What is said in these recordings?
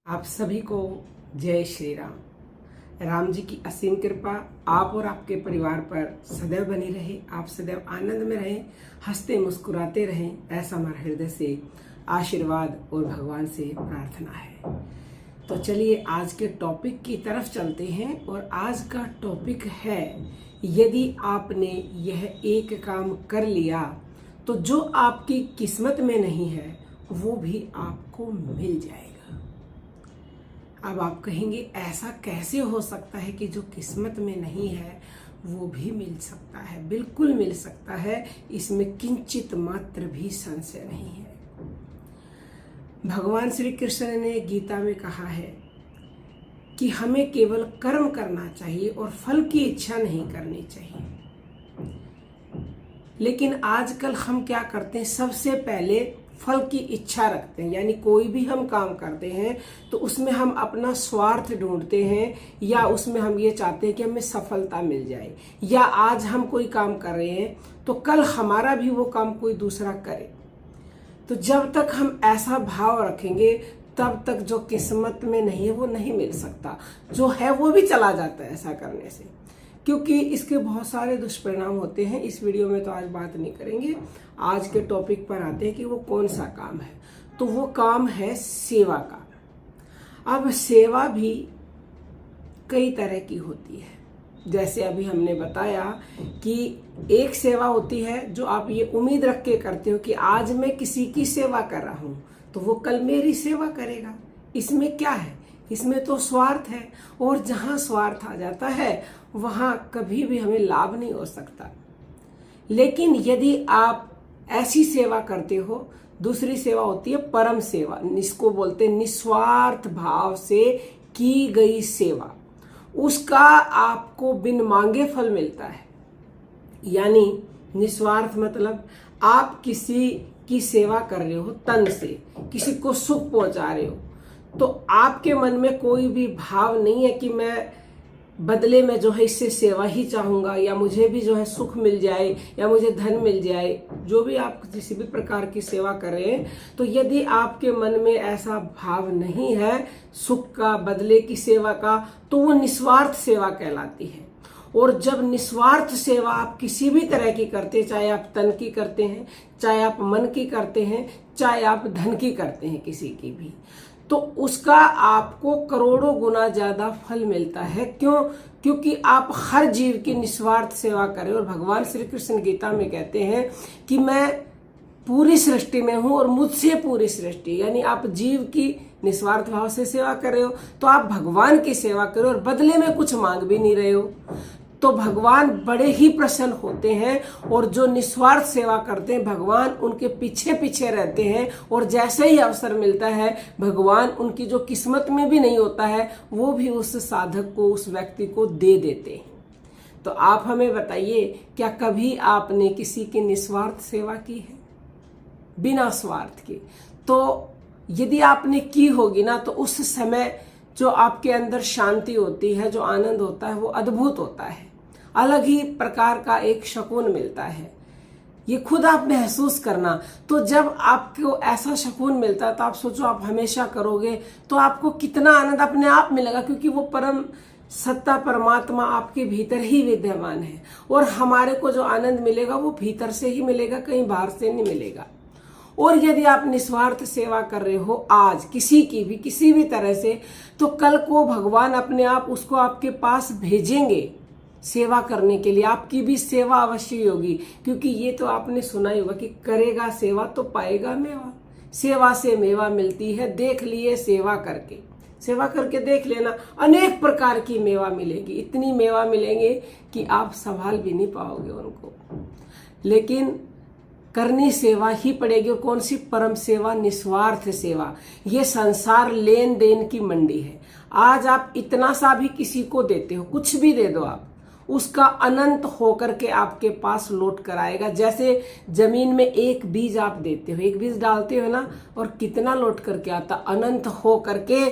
आप सभी को जय श्री राम। राम जी की असीम कृपा आप और आपके परिवार पर सदैव बनी रहे। आप सदैव आनंद में रहें, हंसते मुस्कुराते रहें, ऐसा हमारे हृदय से आशीर्वाद और भगवान से प्रार्थना है। तो चलिए आज के टॉपिक की तरफ चलते हैं। और आज का टॉपिक है, यदि आपने यह एक काम कर लिया तो जो आपकी किस्मत में नहीं है वो भी आपको मिल जाएगा। अब आप कहेंगे ऐसा कैसे हो सकता है कि जो किस्मत में नहीं है वो भी मिल सकता है? बिल्कुल मिल सकता है, इसमें किंचित मात्र भी संशय नहीं है। भगवान श्री कृष्ण ने गीता में कहा है कि हमें केवल कर्म करना चाहिए और फल की इच्छा नहीं करनी चाहिए। लेकिन आजकल हम क्या करते हैं, सबसे पहले फल की इच्छा रखते हैं। यानी कोई भी हम काम करते हैं तो उसमें हम अपना स्वार्थ ढूंढते हैं, या उसमें हम ये चाहते हैं कि हमें सफलता मिल जाए, या आज हम कोई काम कर रहे हैं तो कल हमारा भी वो काम कोई दूसरा करे। तो जब तक हम ऐसा भाव रखेंगे तब तक जो किस्मत में नहीं है वो नहीं मिल सकता, जो है वो भी चला जाता है ऐसा करने से, क्योंकि इसके बहुत सारे दुष्परिणाम होते हैं। इस वीडियो में तो आज बात नहीं करेंगे, आज के टॉपिक पर आते हैं कि वो कौन सा काम है। तो वो काम है सेवा का। अब सेवा भी कई तरह की होती है। जैसे अभी हमने बताया कि एक सेवा होती है जो आप ये उम्मीद रख के करते हो कि आज मैं किसी की सेवा कर रहा हूं तो वो कल मेरी सेवा करेगा। इसमें क्या है, इसमें तो स्वार्थ है, और जहां स्वार्थ आ जाता है वहां कभी भी हमें लाभ नहीं हो सकता। लेकिन यदि आप ऐसी सेवा करते हो, दूसरी सेवा होती है परम सेवा, इसको बोलते हैं निस्वार्थ भाव से की गई सेवा, उसका आपको बिन मांगे फल मिलता है। यानी निस्वार्थ मतलब आप किसी की सेवा कर रहे हो, तन से किसी को सुख पहुंचा रहे हो, तो आपके मन में कोई भी भाव नहीं है कि मैं बदले में जो है इससे सेवा ही चाहूंगा, या मुझे भी जो है सुख मिल जाए, या मुझे धन मिल जाए। जो भी आप किसी भी प्रकार की सेवा कर रहे हैं, तो यदि आपके मन में ऐसा भाव नहीं है सुख का, बदले की सेवा का, तो वो निस्वार्थ सेवा कहलाती है। और जब निस्वार्थ सेवा आप किसी भी तरह की करते हैं, चाहे आप तन की करते हैं, चाहे आप मन की करते हैं, चाहे आप धन की करते हैं, किसी की भी, तो उसका आपको करोड़ों गुना ज्यादा फल मिलता है। क्यों? क्योंकि आप हर जीव की निस्वार्थ सेवा करें। और भगवान श्री कृष्ण गीता में कहते हैं कि मैं पूरी सृष्टि में हूं और मुझसे पूरी सृष्टि। यानी आप जीव की निस्वार्थ भाव से सेवा कर रहे हो तो आप भगवान की सेवा करो और बदले में कुछ मांग भी नहीं रहे हो, तो भगवान बड़े ही प्रसन्न होते हैं। और जो निस्वार्थ सेवा करते हैं भगवान उनके पीछे पीछे रहते हैं, और जैसे ही अवसर मिलता है भगवान उनकी जो किस्मत में भी नहीं होता है वो भी उस साधक को, उस व्यक्ति को दे देते हैं। तो आप हमें बताइए, क्या कभी आपने किसी की निस्वार्थ सेवा की है, बिना स्वार्थ के? तो यदि आपने की होगी ना, तो उस समय जो आपके अंदर शांति होती है, जो आनंद होता है, वो अद्भुत होता है। अलग ही प्रकार का एक सुकून मिलता है, ये खुद आप महसूस करना। तो जब आपको ऐसा सुकून मिलता है तो आप सोचो, आप हमेशा करोगे तो आपको कितना आनंद अपने आप मिलेगा, क्योंकि वो परम सत्ता परमात्मा आपके भीतर ही विद्यमान है। और हमारे को जो आनंद मिलेगा वो भीतर से ही मिलेगा, कहीं बाहर से नहीं मिलेगा। और यदि आप निस्वार्थ सेवा कर रहे हो आज किसी की भी, किसी भी तरह से, तो कल को भगवान अपने आप उसको आपके पास भेजेंगे सेवा करने के लिए। आपकी भी सेवा अवश्य होगी, क्योंकि ये तो आपने सुना ही होगा कि करेगा सेवा तो पाएगा मेवा। सेवा से मेवा मिलती है, देख लिए सेवा करके। सेवा करके देख लेना, अनेक प्रकार की मेवा मिलेगी, इतनी मेवा मिलेंगे कि आप संभाल भी नहीं पाओगे उनको। लेकिन करनी सेवा ही पड़ेगी। और कौन सी? परम सेवा, निस्वार्थ सेवा। ये संसार लेन देन की मंडी है। आज आप इतना सा भी किसी को देते हो, कुछ भी दे दो आप, उसका अनंत होकर के आपके पास लौट कर आएगा। जैसे जमीन में एक बीज आप देते हो, एक बीज डालते हो ना, और कितना लौट करके आता, अनंत हो करके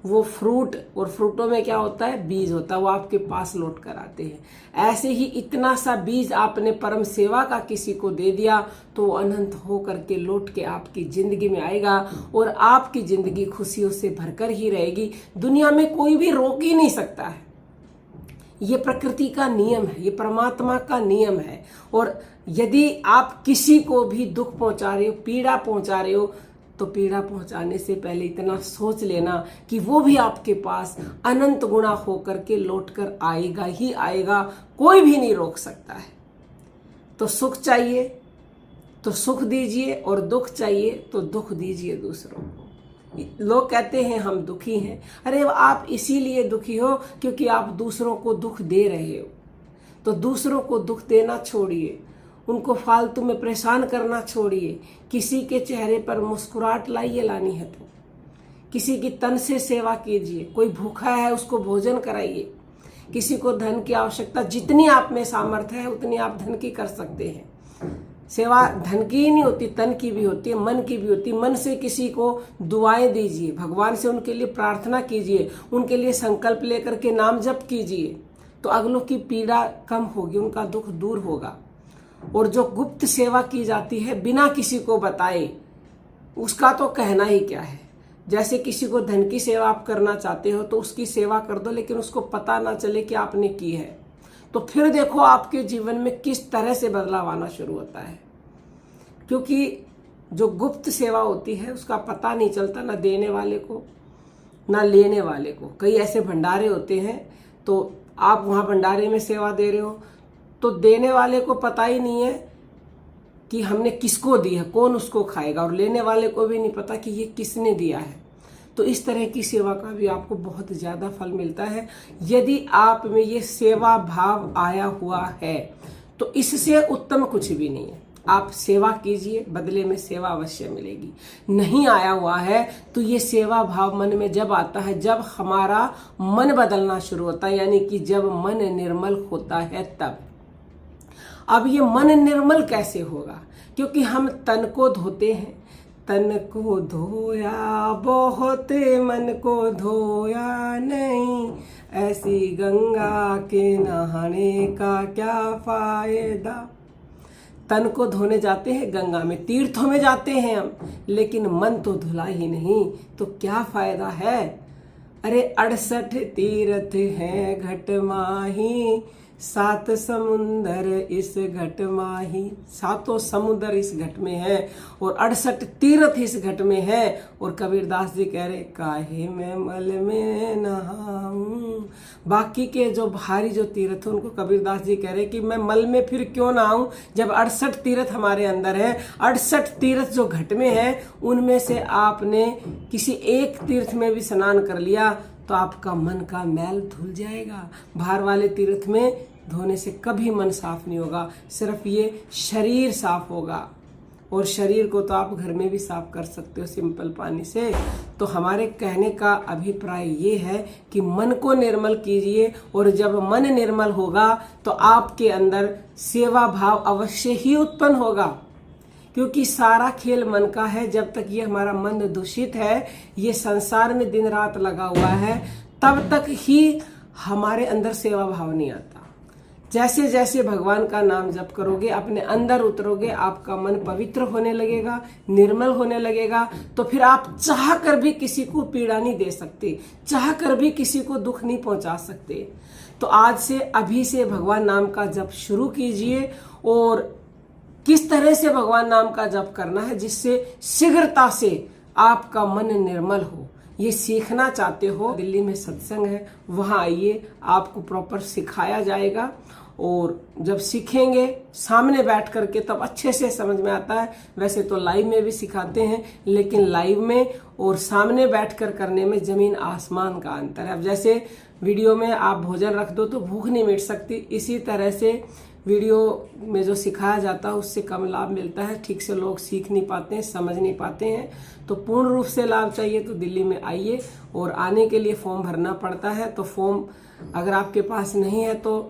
वो फ्रूट, और फ्रूटों में क्या होता है, बीज होता है, वो आपके पास लौट कर आते हैं। ऐसे ही इतना सा बीज आपने परम सेवा का किसी को दे दिया तो वो अनंत हो करके लौट के आपकी जिंदगी में आएगा और आपकी जिंदगी खुशियों से भरकर ही रहेगी। दुनिया में कोई भी रोक ही नहीं सकता है। ये प्रकृति का नियम है, ये परमात्मा का नियम है। और यदि आप किसी को भी दुख पहुंचा रहे हो, पीड़ा पहुंचा रहे हो, तो पीड़ा पहुंचाने से पहले इतना सोच लेना कि वो भी आपके पास अनंत गुणा होकर के लौट कर आएगा ही आएगा, कोई भी नहीं रोक सकता है। तो सुख चाहिए तो सुख दीजिए, और दुख चाहिए तो दुख दीजिए दूसरों को। लोग कहते हैं हम दुखी हैं, अरे आप इसीलिए दुखी हो क्योंकि आप दूसरों को दुख दे रहे हो। तो दूसरों को दुख देना छोड़िए, उनको फालतू में परेशान करना छोड़िए। किसी के चेहरे पर मुस्कुराहट लाइए, लानी है तो किसी की तन से सेवा कीजिए। कोई भूखा है उसको भोजन कराइए। किसी को धन की आवश्यकता, जितनी आप में सामर्थ्य है उतनी आप धन की कर सकते हैं। सेवा धन की ही नहीं होती, तन की भी होती है, मन की भी होती है। मन से किसी को दुआएं दीजिए, भगवान से उनके लिए प्रार्थना कीजिए, उनके लिए संकल्प लेकर के नाम जप कीजिए, तो अगलों की पीड़ा कम होगी, उनका दुख दूर होगा। और जो गुप्त सेवा की जाती है बिना किसी को बताए, उसका तो कहना ही क्या है। जैसे किसी को धन की सेवा आप करना चाहते हो तो उसकी सेवा कर दो, लेकिन उसको पता ना चले कि आपने की है, तो फिर देखो आपके जीवन में किस तरह से बदलाव आना शुरू होता है। क्योंकि जो गुप्त सेवा होती है उसका पता नहीं चलता, ना देने वाले को ना लेने वाले को। कई ऐसे भंडारे होते हैं, तो आप वहां भंडारे में सेवा दे रहे हो तो देने वाले को पता ही नहीं है कि हमने किसको दी है, कौन उसको खाएगा, और लेने वाले को भी नहीं पता कि ये किसने दिया है। तो इस तरह की सेवा का भी आपको बहुत ज्यादा फल मिलता है। यदि आप में ये सेवा भाव आया हुआ है तो इससे उत्तम कुछ भी नहीं है। आप सेवा कीजिए, बदले में सेवा अवश्य मिलेगी। नहीं आया हुआ है तो ये सेवा भाव मन में जब आता है, जब हमारा मन बदलना शुरू होता है, यानी कि जब मन निर्मल होता है तब। अब ये मन निर्मल कैसे होगा? क्योंकि हम तन को धोते हैं, तन को धोया बहुत मन को धोया नहीं, ऐसी गंगा के नहाने का क्या फायदा। तन को धोने जाते हैं गंगा में, तीर्थों में जाते हैं हम, लेकिन मन तो धुला ही नहीं, तो क्या फायदा है। अरे 68 तीर्थ हैं घट माही, 7 समुंदर इस घट माही। 7 समुद्र इस घट में है और 68 तीर्थ इस घट में है। और कबीरदास जी कह रहे, काहे मैं मल में नहाऊं। बाकी के जो भारी जो तीर्थ है उनको कबीरदास जी कह रहे कि मैं मल में फिर क्यों नहाऊं, जब 68 तीर्थ हमारे अंदर है। 68 तीर्थ जो घट में है उनमें से आपने किसी एक तीर्थ में भी स्नान कर लिया तो आपका मन का मैल धुल जाएगा। बाहर वाले तीर्थ में धोने से कभी मन साफ नहीं होगा, सिर्फ ये शरीर साफ होगा। और शरीर को तो आप घर में भी साफ कर सकते हो सिंपल पानी से। तो हमारे कहने का अभिप्राय ये है कि मन को निर्मल कीजिए, और जब मन निर्मल होगा तो आपके अंदर सेवा भाव अवश्य ही उत्पन्न होगा। क्योंकि सारा खेल मन का है। जब तक ये हमारा मन दूषित है, ये संसार में दिन रात लगा हुआ है, तब तक ही हमारे अंदर सेवा भाव नहीं आता। जैसे जैसे भगवान का नाम जप करोगे, अपने अंदर उतरोगे, आपका मन पवित्र होने लगेगा, निर्मल होने लगेगा, तो फिर आप चाह कर भी किसी को पीड़ा नहीं दे सकते, चाह कर भी किसी को दुख नहीं पहुंचा सकते। तो आज से, अभी से भगवान नाम का जप शुरू कीजिए। और किस तरह से भगवान नाम का जप करना है जिससे शीघ्रता से आपका मन निर्मल हो, ये सीखना चाहते हो, दिल्ली में सत्संग है, वहां आइए, आपको प्रॉपर सिखाया जाएगा। और जब सीखेंगे सामने बैठ करके तब अच्छे से समझ में आता है। वैसे तो लाइव में भी सिखाते हैं, लेकिन लाइव में और सामने बैठकर करने में जमीन आसमान का अंतर है। अब जैसे वीडियो में आप भोजन रख दो तो भूख नहीं मिट सकती, इसी तरह से वीडियो में जो सिखाया जाता है उससे कम लाभ मिलता है। ठीक से लोग सीख नहीं पाते हैं, समझ नहीं पाते हैं। तो पूर्ण रूप से लाभ चाहिए तो दिल्ली में आइए, और आने के लिए फॉर्म भरना पड़ता है। तो फॉर्म अगर आपके पास नहीं है तो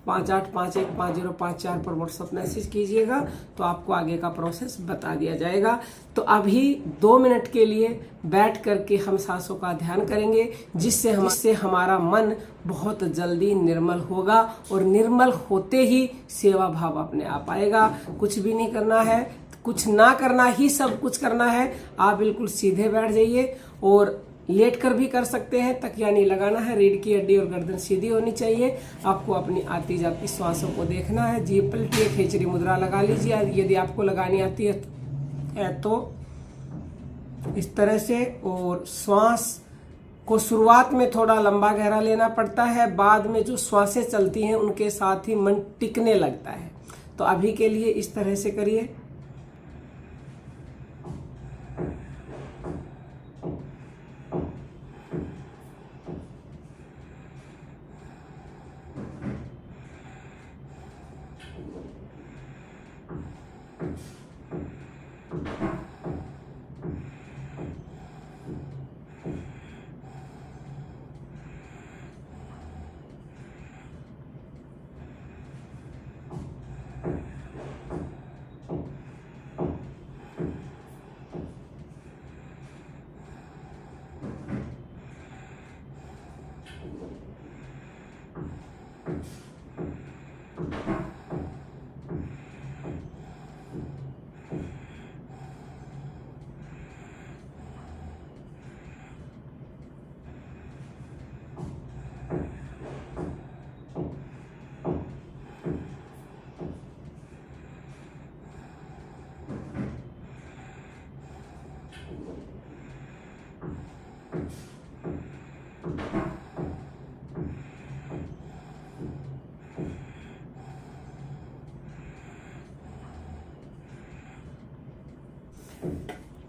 58515054 पर व्हाट्सएप मैसेज कीजिएगा, तो आपको आगे का प्रोसेस बता दिया जाएगा। तो अभी 2 मिनट के लिए बैठ करके हम सांसों का ध्यान करेंगे, जिससे हमारा मन बहुत जल्दी निर्मल होगा, और निर्मल होते ही सेवा भाव अपने आप आएगा। कुछ भी नहीं करना है, कुछ ना करना ही सब कुछ करना है। आप बिल्कुल सीधे बैठ जाइए, और लेट कर भी कर सकते हैं, तकिया नहीं लगाना है। रीढ़ की हड्डी और गर्दन सीधी होनी चाहिए। आपको अपनी आती जाती श्वासों को देखना है। जीभ पलटिए, खेचरी मुद्रा लगा लीजिए यदि आपको लगानी आती है तो इस तरह से। और श्वास को शुरुआत में थोड़ा लंबा गहरा लेना पड़ता है, बाद में जो श्वासें चलती हैं उनके साथ ही मन टिकने लगता है। तो अभी के लिए इस तरह से करिए।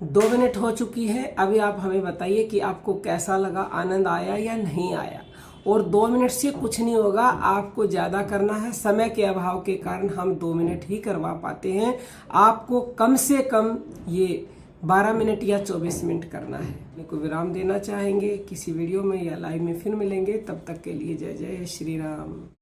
दो मिनट हो चुकी है। अभी आप हमें बताइए कि आपको कैसा लगा, आनंद आया या नहीं आया। और 2 मिनट से कुछ नहीं होगा, आपको ज़्यादा करना है। समय के अभाव के कारण हम 2 मिनट ही करवा पाते हैं। आपको कम से कम ये 12 मिनट या 24 मिनट करना है। मेरे को विराम देना चाहेंगे किसी वीडियो में या लाइव में फिर मिलेंगे। तब तक के लिए जय जय श्री राम।